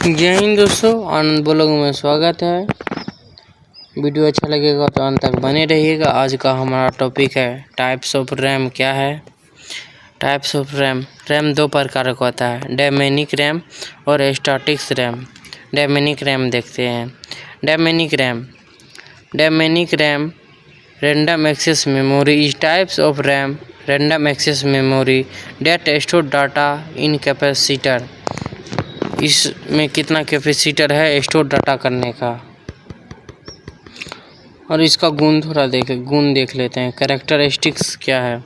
जय हिंद दोस्तों, आनंद ब्लॉग में स्वागत है। वीडियो अच्छा लगेगा तो अंत तक बने रहिएगा। आज का हमारा टॉपिक है टाइप्स ऑफ रैम क्या है। टाइप्स ऑफ रैम दो प्रकार का होता है, डायनेमिक रैम और स्टैटिक रैम। डायनेमिक रैम देखते हैं। Dynamic RAM random access memory is types of RAM random access memory that store data in capacitor. इसमें कितना कैपेसिटर है स्टोर डाटा करने का। और इसका गुण देख लेते हैं। कैरेक्टरिस्टिक्स क्या है।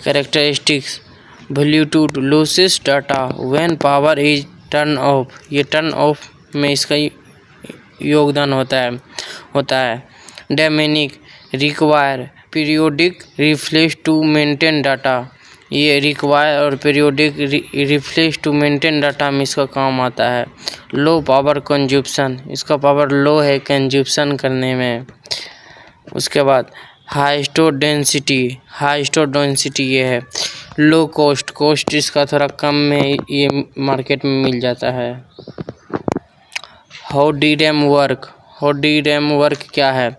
Characteristics value to losses data when power is turn off. ये टर्न ऑफ में इसका योगदान होता है। Dynamic require periodic refresh to maintain data. ये रिक्वायर और periodic refresh to maintain data में इसका काम आता है। लो पावर कंजप्शन, इसका पावर लो है कंजप्शन करने में। उसके बाद हाई स्टोर डेंसिटी ये है। लो कॉस्ट इसका थोड़ा कम में ये मार्केट में मिल जाता है। हाउ डी रैम वर्क क्या है।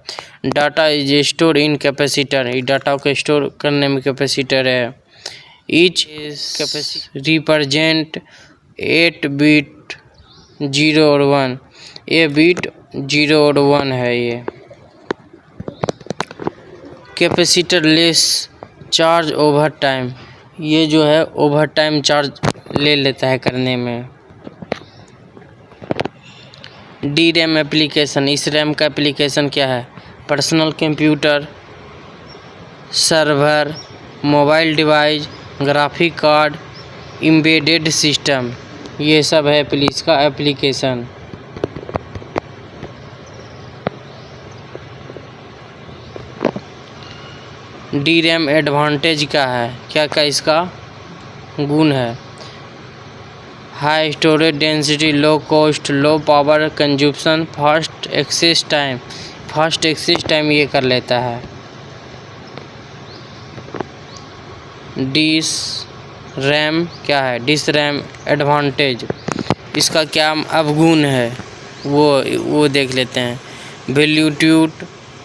Data is store in capacitor. ये डाटा को स्टोर करने में कैपेसिटर है। ईच रिप्रेजेंट 8 बिट 0 और 1। ये बिट 0 और 1 है। ये capacitor less charge over time, ये जो है ओवर टाइम चार्ज ले लेता है करने में। डी रैम एप्लीकेशन, इस रैम का एप्लीकेशन क्या है। Personal computer, server, mobile device, graphic card, embedded system, ये सब है इसका एप्लीकेशन। डी रैम एडवांटेज क्या है, क्या इसका गुण है। High storage density, low cost, low power consumption, fast access time ये कर लेता है। डिस रैम क्या है। डिस रैम एडवांटेज, इसका क्या अवगुण है वो देख लेते हैं। वैल्यूट्यूड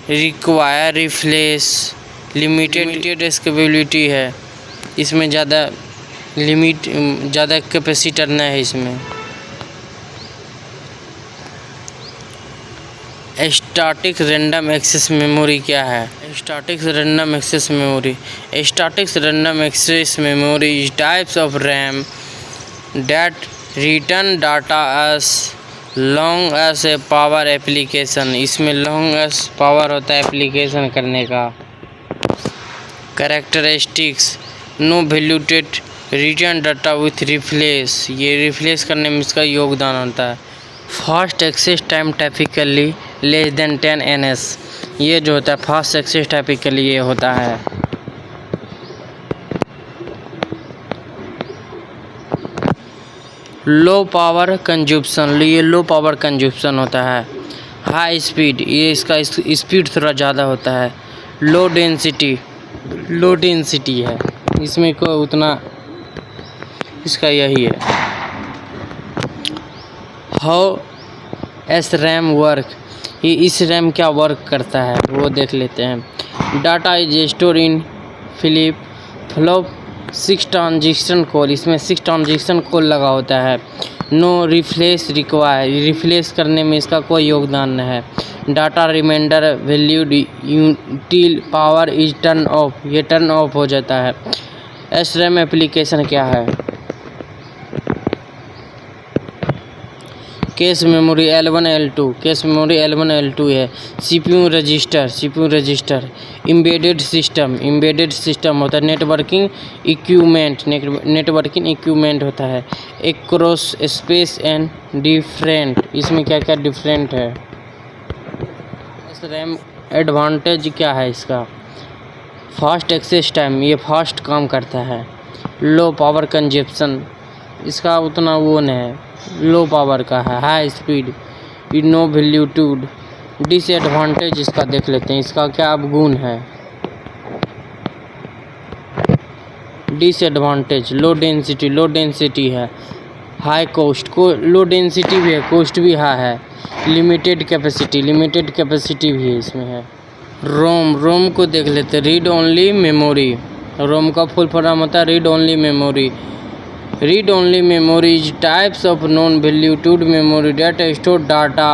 रिक्वायर रिफ्रेश, लिमिटेड स्केलेबिलिटी है। इसमें ज़्यादा कैपेसिटर नहीं है इसमें। स्टैटिक रैंडम एक्सेस मेमोरी क्या है। Static random access memory is types of RAM that return data as long as a power application. इसमें लॉन्ग एज पावर होता है एप्लीकेशन करने का। Characteristics no volatile return data with refresh, ये refresh करने में इसका योगदान होता है। Fast access time typically less than 10 ns, ये जो होता है फास्ट एक्सेस टाइपिकली ये होता है। लो पावर कंजप्शन, ये लो पावर कंजप्शन होता है। हाई स्पीड, ये इसका स्पीड थोड़ा ज़्यादा होता है। लो डेंसिटी है, इसमें कोई उतना इसका यही है। हाउ एस रैम वर्क, ये इस रैम क्या वर्क करता है वो देख लेते हैं। Data is store in flip flop 6 transition code, इसमें 6 ट्रांजिशन कोड लगा होता है। नो रिफ्रेश रिक्वायर, रिफ्रेश करने में इसका कोई योगदान नहीं है। Data reminder valued until power is turn off, ये टर्न ऑफ हो जाता है। एस रैम एप्लीकेशन क्या है। कैश मेमोरी L1 L2 है। CPU रजिस्टर, एम्बेडेड सिस्टम होता है। नेटवर्किंग इक्विपमेंट होता है। एक्रोस स्पेस एंड डिफरेंट, इसमें क्या डिफरेंट है। इस रैम एडवांटेज क्या है इसका। फास्ट एक्सेस टाइम, ये फास्ट काम करता है। लो पावर कंजप्शन, इसका उतना वो नहीं है, लो पावर का है। High speed, no volatile. Disadvantage इसका देख लेते हैं, इसका क्या अवगुण है। डिसएडवांटेज लो डेंसिटी है। हाई कॉस्ट को लो डेंसिटी भी है, कॉस्ट भी हाई है। लिमिटेड कैपेसिटी भी है इसमें है। रोम को देख लेते हैं। रीड ओनली मेमोरी, रोम का फुल फॉर्म होता है read only memory. Read only memory is types of non volatile memory that store data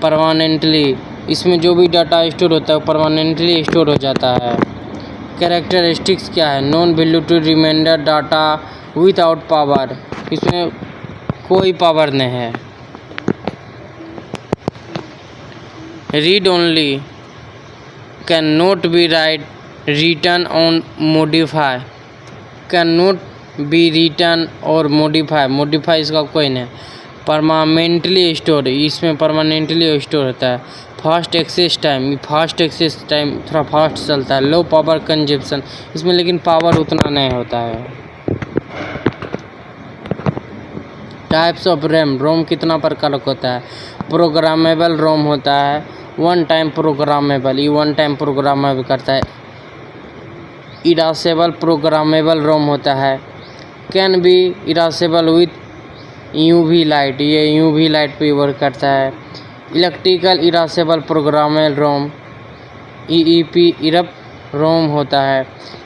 permanently. इसमें जो भी डाटा स्टोर होता है परमानेंटली स्टोर हो जाता है। कैरेक्टरिस्टिक्स क्या है? Non volatile reminder data without power, इसमें कोई पावर नहीं है। Read only can not be return on modify, can not be return और मॉडिफाई इसका कोई नहीं। परमानेंटली स्टोर, इसमें परमानेंटली स्टोर होता है। फास्ट एक्सेस टाइम थोड़ा फास्ट चलता है। लो पावर कंजप्शन, इसमें लेकिन पावर उतना नहीं होता है। टाइप्स ऑफ रोम कितना प्रकार का होता है? प्रोग्रामेबल रोम होता है, वन टाइम प्रोग्रामेबल, ये वन टाइम प्रोग्रामेबल करता है। इरासेबल प्रोग्रामेबल रोम होता है। Can be erasable with UV light, ये यूवी लाइट पे वर्क करता है। Electrical erasable programmable ROM, EEPROM होता है।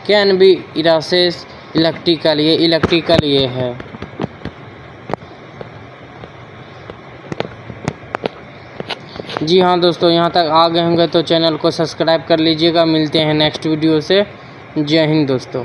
कैन बी इरासेस इलेक्ट्रिकल, ये इलेक्ट्रिकल ये है। जी हाँ दोस्तों, यहाँ तक आ गए होंगे तो चैनल को सब्सक्राइब कर लीजिएगा। मिलते हैं नेक्स्ट वीडियो से। जय हिंद दोस्तों।